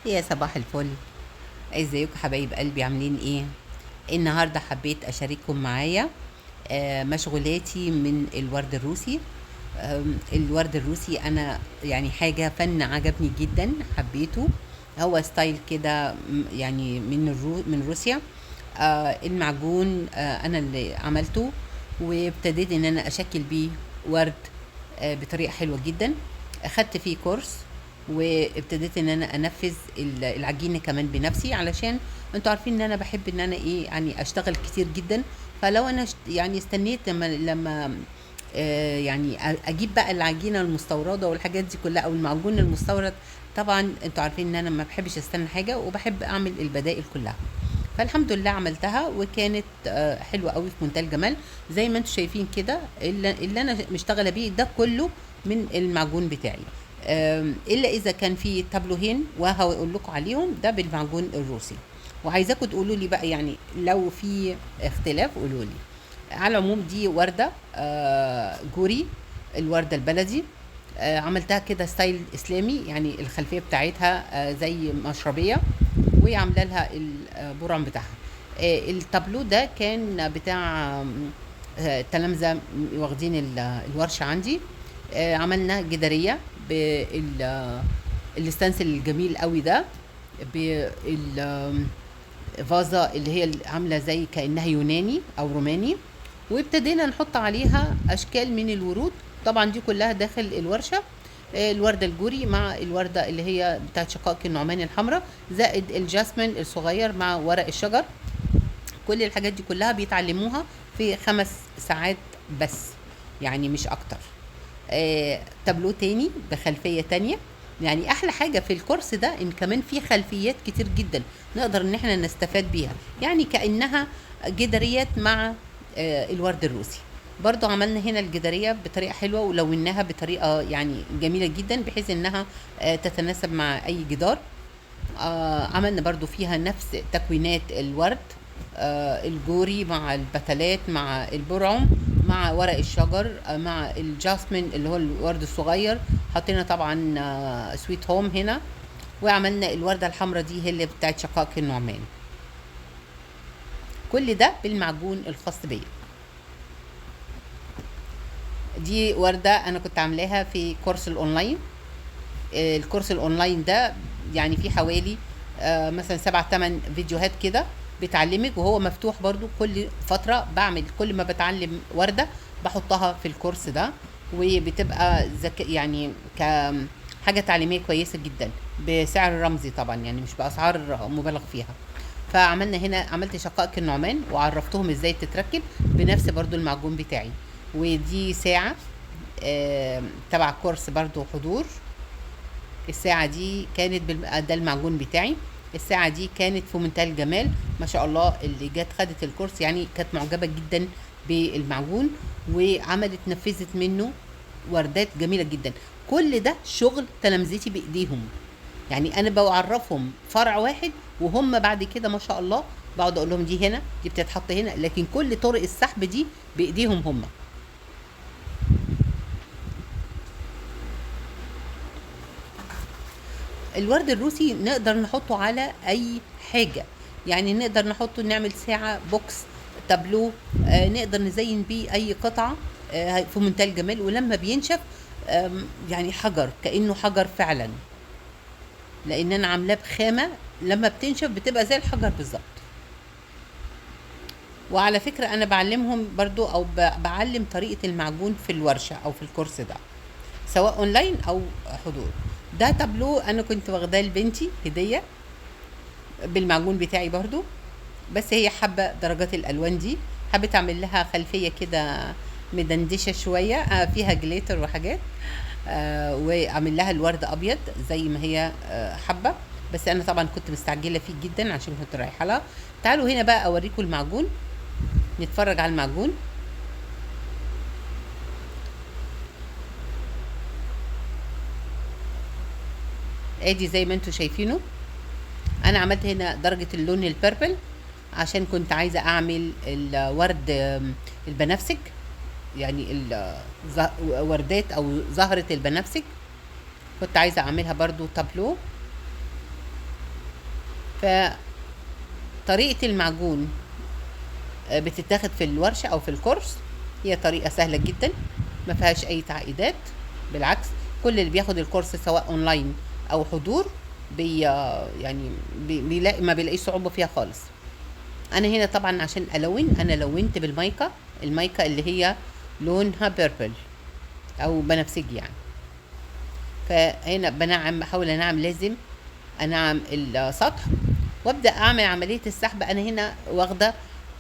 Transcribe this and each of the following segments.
يا صباح الفل. ازيكم حبايب قلبي، عاملين ايه؟ النهارده حبيت اشارككم معايا مشغولاتي من الورد الروسي. الورد الروسي انا يعني حاجه فن عجبني جدا، حبيته. هو ستايل كده يعني من روسيا. المعجون انا اللي عملته، وابتديت ان انا اشكل بيه ورد بطريقه حلوه جدا. اخدت فيه كورس، وابتديت ان انا انفذ العجينه كمان بنفسي، علشان انتوا عارفين ان انا بحب ان انا ايه يعني اشتغل كتير جدا. فلو انا يعني استنيت لما يعني اجيب بقى العجينه المستورده والحاجات دي كلها، او المعجون المستورد. طبعا انتوا عارفين ان انا ما بحبش استنى حاجه، وبحب اعمل البدائل كلها. فالحمد لله عملتها، وكانت حلوه قوي في منتهى الجمال. زي ما انتم شايفين كده، اللي انا مشتغله بيه ده كله من المعجون بتاعي. الا اذا كان في تابلوهين وهقول لكم عليهم، ده بالمعجون الروسي. وعايزاكم تقولوا لي بقى، يعني لو في اختلاف قولوا لي. على العموم دي ورده جوري، الورده البلدي. عملتها كده ستايل اسلامي، يعني الخلفيه بتاعتها زي مشربيه، وعامله لها البرعم بتاعها. التابلو ده كان بتاع تلامذه واخدين الورشه عندي. عملنا جداريه بالستانسل الجميل قوي ده، بالفازة اللي هي عامله زي كانها يوناني او روماني. وابتدينا نحط عليها اشكال من الورود. طبعا دي كلها داخل الورشه. الورده الجوري مع الورده اللي هي بتاعت شقائق النعمان الحمراء، زائد الجاسمين الصغير مع ورق الشجر. كل الحاجات دي كلها بيتعلموها في 5 ساعات بس، يعني مش اكتر. تابلو تاني بخلفية تانية. يعني احلى حاجة في الكورس ده ان كمان في خلفيات كتير جدا نقدر ان احنا نستفاد بيها، يعني كأنها جداريات مع الورد الروسي. برضو عملنا هنا الجدارية بطريقة حلوة، ولوناها بطريقة يعني جميلة جدا، بحيث انها تتناسب مع اي جدار. عملنا برضو فيها نفس تكوينات الورد، الجوري مع البتلات مع البرعم مع ورق الشجر مع الجاسمين اللي هو الورد الصغير. حطينا طبعا سويت هوم هنا. وعملنا الوردة الحمراء دي هي اللي بتاعت شقائق النعمان. كل ده بالمعجون الخاص بيا. دي وردة انا كنت عاملاها في كورس الاونلاين. الكورس الاونلاين ده يعني فيه حوالي مثلا 7 8 فيديوهات كده بتعلمك، وهو مفتوح برضو. كل فترة بعمل، كل ما بتعلم وردة بحطها في الكورس ده، وبتبقى يعني كحاجة تعليمية كويسة جدا، بسعر رمزي طبعا، يعني مش بأسعار مبالغ فيها. فعملنا هنا، عملت شقائق النعمان وعرفتهم ازاي تتركب بنفس برضو المعجون بتاعي. ودي ساعة تبع كورس برضو حضور. الساعة دي كانت ده المعجون بتاعي. الساعة دي كانت في منتهى الجمال، ما شاء الله. اللي جت خدت الكورس يعني كانت معجبة جدا بالمعجون، وعملت نفذت منه وردات جميلة جدا. كل ده شغل تلامذتي بإيديهم، يعني أنا بعرفهم فرع واحد، وهم بعد كده ما شاء الله بقعد أقول لهم دي هنا، دي بتتحط هنا، لكن كل طرق السحب دي بإيديهم هم. الورد الروسي نقدر نحطه على اي حاجة، يعني نقدر نحطه، نعمل ساعة، بوكس، تابلو. نقدر نزين بيه اي قطعة في منتهى الجمال. ولما بينشف يعني حجر، كأنه حجر فعلا، لان انا عاملاه بخامة لما بتنشف بتبقى زي الحجر بالظبط. وعلى فكرة انا بعلمهم برضو، او بعلم طريقة المعجون في الورشة او في الكورس ده، سواء اونلاين او حضور. ده تابلو انا كنت واخداه لبنتي هدية بالمعجون بتاعي برضو. بس هي حابة درجات الألوان دي، حابة أعمل لها خلفية كده مدندشة شوية فيها جليتر وحاجات. وأعمل لها الورد أبيض زي ما هي حابة. بس أنا طبعا كنت مستعجلة فيه جدا عشان كنت رايحة لها. تعالوا هنا بقى أوريكم المعجون، نتفرج على المعجون. ادي زي ما انتوا شايفينه. انا عملت هنا درجة اللون البيربل عشان كنت عايزة اعمل الورد البنفسج، يعني وردات او زهرة البنفسج. كنت عايزة اعملها برضو تابلو. فطريقة المعجون بتتاخد في الورشة او في الكورس. هي طريقة سهلة جدا، ما فيهاش اي تعقيدات. بالعكس، كل اللي بياخد الكورس سواء اونلاين او حضور يعني بيلاقي ما بيلاقيش صعوبة فيها خالص. انا هنا طبعا عشان الون، انا لونت بالمايكا، المايكا اللي هي لونها بيربل او بنفسجي يعني. فهنا بحاول انعم، لازم انعم السطح وابدا اعمل عمليه السحب. انا هنا واخده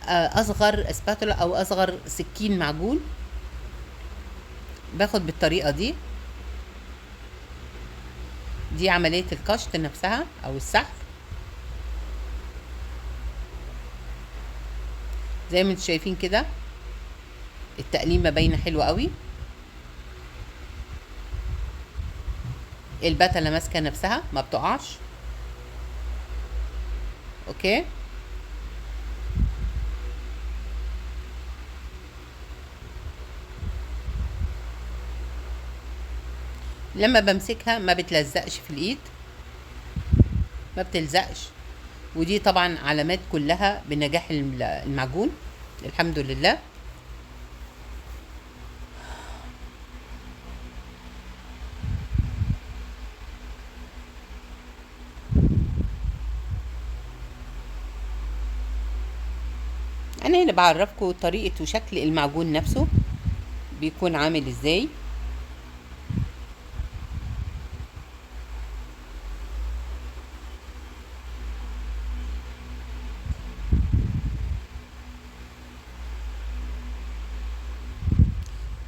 اصغر اسباتولا او اصغر سكين معجون، باخد بالطريقه دي. دي عمليه الكشط نفسها او السحب. زي ما انتم شايفين كده التقليمه باينه حلوه قوي، البتله ماسكه نفسها ما بتقعش. اوكي، لما بمسكها ما بتلزقش في الايد، ما بتلزقش. ودي طبعا علامات كلها بنجاح المعجون، الحمد لله. انا هنا بعرفكم طريقة وشكل المعجون نفسه بيكون عامل ازاي.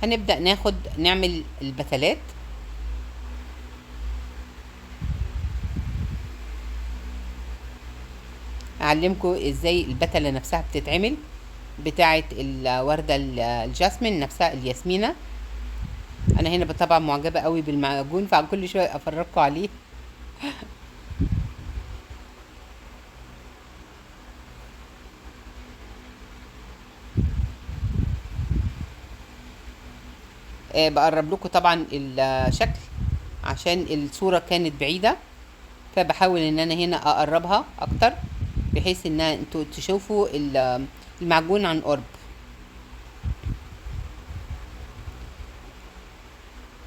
هنبدأ نعمل البتلات. اعلمكم ازاي البتلة نفسها بتتعمل، بتاعة الوردة الجاسمين نفسها، الياسمينة. انا هنا طبعا معجبة قوي بالمعجون، فكل شوية افرجكم عليه. بقرب لكم طبعا الشكل عشان الصورة كانت بعيدة، فبحاول ان انا هنا اقربها اكتر بحيث ان انتوا تشوفوا المعجون عن قرب.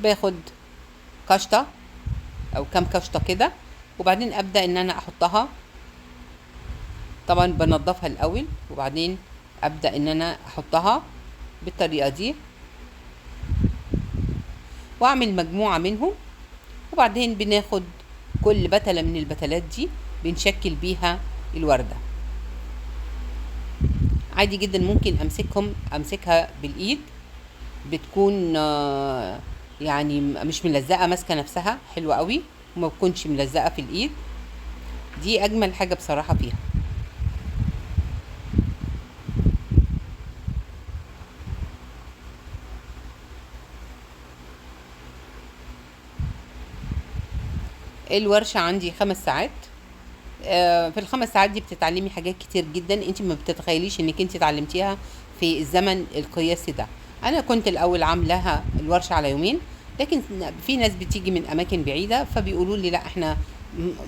باخد كشطة او كام كشطة كده، وبعدين ابدأ ان انا احطها. طبعا بنضفها الاول وبعدين ابدأ ان انا احطها بالطريقة دي، واعمل مجموعة منهم. وبعدين بناخد كل بتلة من البتلات دي بنشكل بيها الوردة. عادي جدا ممكن امسكها بالايد، بتكون يعني مش ملزقة، ماسكة نفسها حلوة قوي وما بتكونش ملزقة في الايد. دي اجمل حاجة بصراحة فيها. الورشة عندي 5 ساعات. في ال5 ساعات دي بتتعلمي حاجات كتير جدا انت ما بتتخيليش انك انت اتعلمتيها في الزمن القياسي ده. انا كنت الاول عاملاها الورشة على يومين، لكن في ناس بتيجي من اماكن بعيدة فبيقولوا لي لا احنا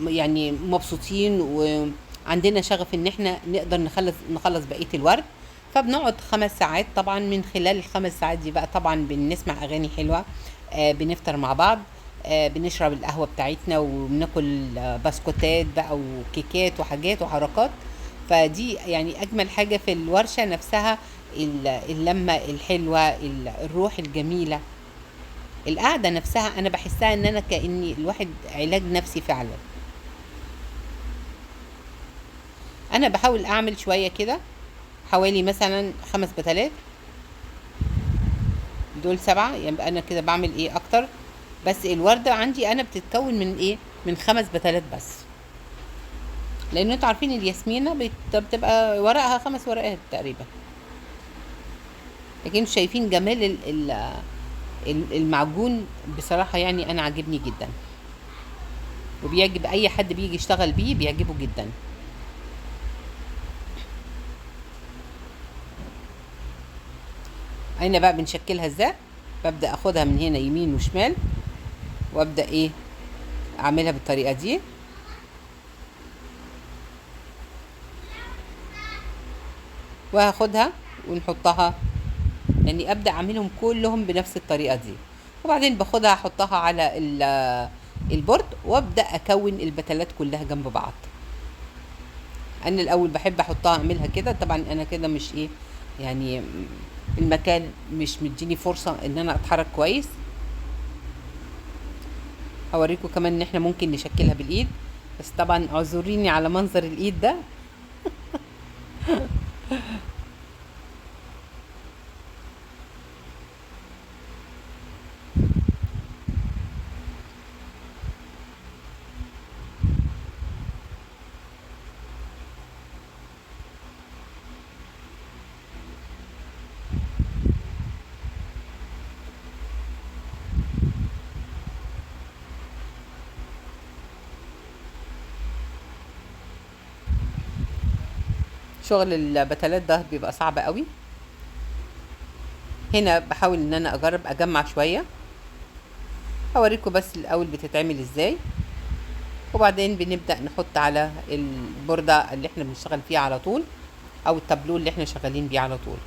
يعني مبسوطين وعندنا شغف ان احنا نقدر نخلص بقية الورد. فبنقعد 5 ساعات. طبعا من خلال ال5 ساعات دي بقى طبعا بنسمع اغاني حلوة، بنفطر مع بعض، بنشرب القهوة بتاعتنا وبناكل بسكوتات بقى وكيكات وحاجات وحركات. فدي يعني أجمل حاجة في الورشة نفسها، اللمة الحلوة، الروح الجميلة، القعدة نفسها. أنا بحسها إن أنا كأني الواحد علاج نفسي فعلا. أنا بحاول أعمل شوية كده، حوالي مثلا 5 بتلات، دول 7، يبقى أنا كده بعمل إيه أكتر. بس الوردة عندي أنا بتتكون من إيه، من 5 بتلات بس، لأن انتوا عارفين الياسمينة بتبقى ورقها 5 ورقات تقريبا. لكن شايفين جمال المعجون بصراحة، يعني أنا عاجبني جدا وبيعجب أي حد بيجي يشتغل بيه، بيعجبه جدا. هنا بقى بنشكلها ازاي. ببدأ اخدها من هنا يمين وشمال وابدأ ايه اعملها بالطريقة دي. وهاخدها ونحطها، يعني ابدا اعملهم كلهم بنفس الطريقه دي. وبعدين باخدها احطها على البورد وابدا اكون البتلات كلها جنب بعض. انا الاول بحب احطها اعملها كده، طبعا انا كده مش ايه يعني، المكان مش مديني فرصه ان انا اتحرك كويس. هوريكم كمان ان احنا ممكن نشكلها بالايد، بس طبعا اعذريني على منظر الايد ده. شغل البتلات ده بيبقى صعب قوي. هنا بحاول ان انا اجرب اجمع شويه، هوريكم بس الاول بتتعمل ازاي، وبعدين بنبدا نحط على البورده اللي احنا بنشتغل فيها على طول، او التابلو اللي احنا شغالين بيه على طول.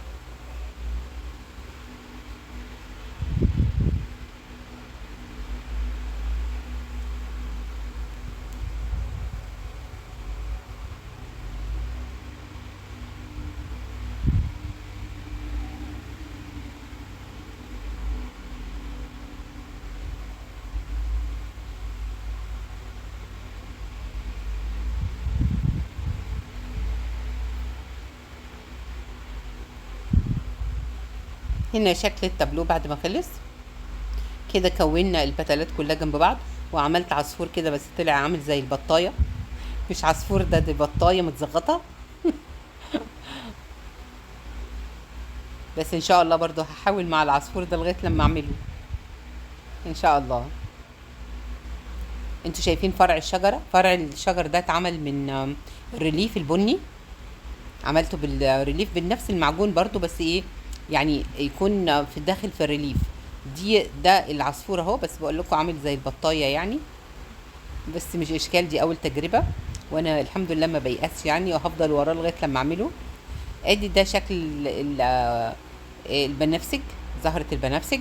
هنا شكل التابلو بعد ما خلص كده، كونا البتلات كلها جنب بعض، وعملت عصفور كده بس طلع عامل زي البطايه، مش عصفور ده، دي بطايه متزغطه. بس ان شاء الله برضو هحاول مع العصفور ده لغايه لما اعمله ان شاء الله. انتوا شايفين فرع الشجره؟ فرع الشجر ده اتعمل من الريليف البني، عملته بالريليف بنفس المعجون برضو، بس ايه يعني يكون في الداخل في الريليف. ده العصفور اهو، بس بقول لكم عامل زي البطايه يعني، بس مش اشكال، دي اول تجربه، وانا الحمد لله ما بيأس يعني، وهفضل وراه لغايه لما اعمله. ادي ده شكل البنفسج، زهره البنفسج،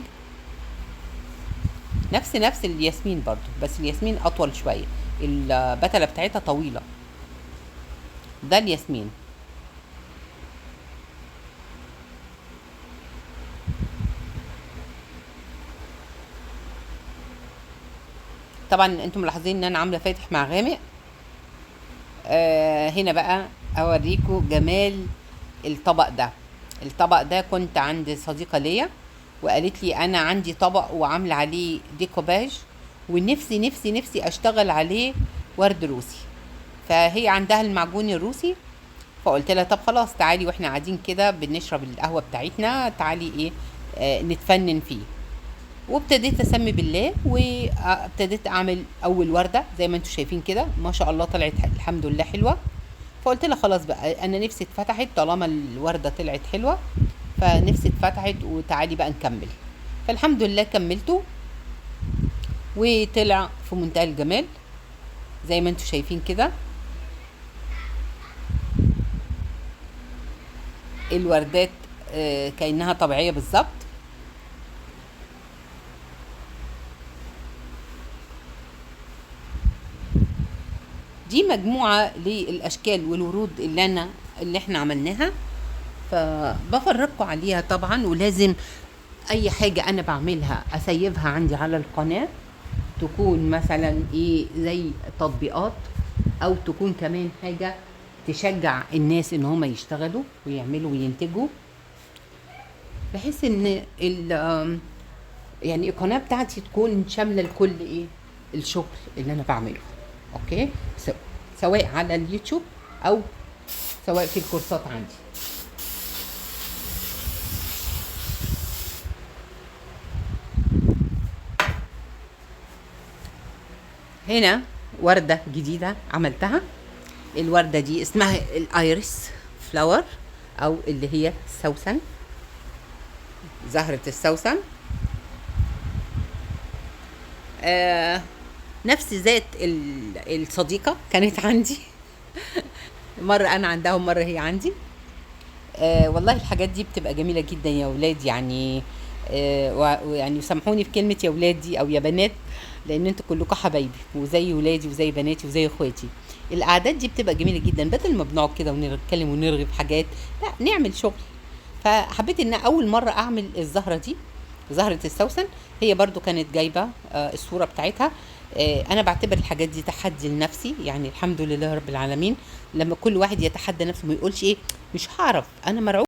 نفس الياسمين برضو، بس الياسمين اطول شويه، البتله بتاعتها طويله. ده الياسمين. طبعا انتم ملاحظين ان انا عامله فاتح مع غامق. هنا بقى اوريكم جمال الطبق ده. الطبق ده كنت عند صديقه ليا، وقالت لي انا عندي طبق وعامله عليه ديكوباج، ونفسي نفسي نفسي اشتغل عليه ورد روسي، فهي عندها المعجون الروسي. فقلت لها طب خلاص تعالي، واحنا قاعدين كده بنشرب القهوه بتاعتنا، تعالي ايه نتفنن فيه. وابتديت اسمي بالله، وابتديت اعمل اول ورده زي ما انتم شايفين كده، ما شاء الله طلعت الحمد لله حلوه. فقلت لها خلاص بقى انا نفسي اتفتحت طالما الورده طلعت حلوه، فنفسي اتفتحت وتعالي بقى نكمل. فالحمد لله كملته، وطلع في منتهى الجمال زي ما انتم شايفين كده. الوردات كأنها طبيعية بالظبط. دي مجموعة للأشكال والورود اللي احنا عملناها، فبفرجكم عليها طبعا. ولازم أي حاجة أنا بعملها أسيبها عندي على القناة، تكون مثلا ايه زي تطبيقات، او تكون كمان حاجة تشجع الناس ان هم يشتغلوا ويعملوا وينتجوا، بحيث ان يعني القناة بتاعتي تكون شاملة لكل ايه الشغل اللي انا بعمله. اوكي، سواء على اليوتيوب او سواء في الكورسات عندي. هنا وردة جديدة عملتها. الوردة دي اسمها الايريس فلاور، او اللي هي السوسن، زهرة السوسن. نفس ذات الصديقة كانت عندي، مرة أنا عندها ومرة هي عندي. والله الحاجات دي بتبقى جميلة جدا يا ولاد، يعني ويعني سامحوني في كلمة يا ولاد دي او يا بنات، لان انتوا كلكم حبايبي وزي ولادي وزي بناتي وزي اخواتي. القعدات دي بتبقى جميلة جدا، بدل ما بنقعد كده ونتكلم ونرغي في حاجات، لا نعمل شغل. فحبيت ان اول مرة اعمل الزهرة دي، زهرة السوسن. هي برضو كانت جايبة الصورة بتاعتها. انا بعتبر الحاجات دي تحدي لنفسي، يعني الحمد لله رب العالمين لما كل واحد يتحدى نفسه ما يقولش ايه مش هعرف، انا مرعوب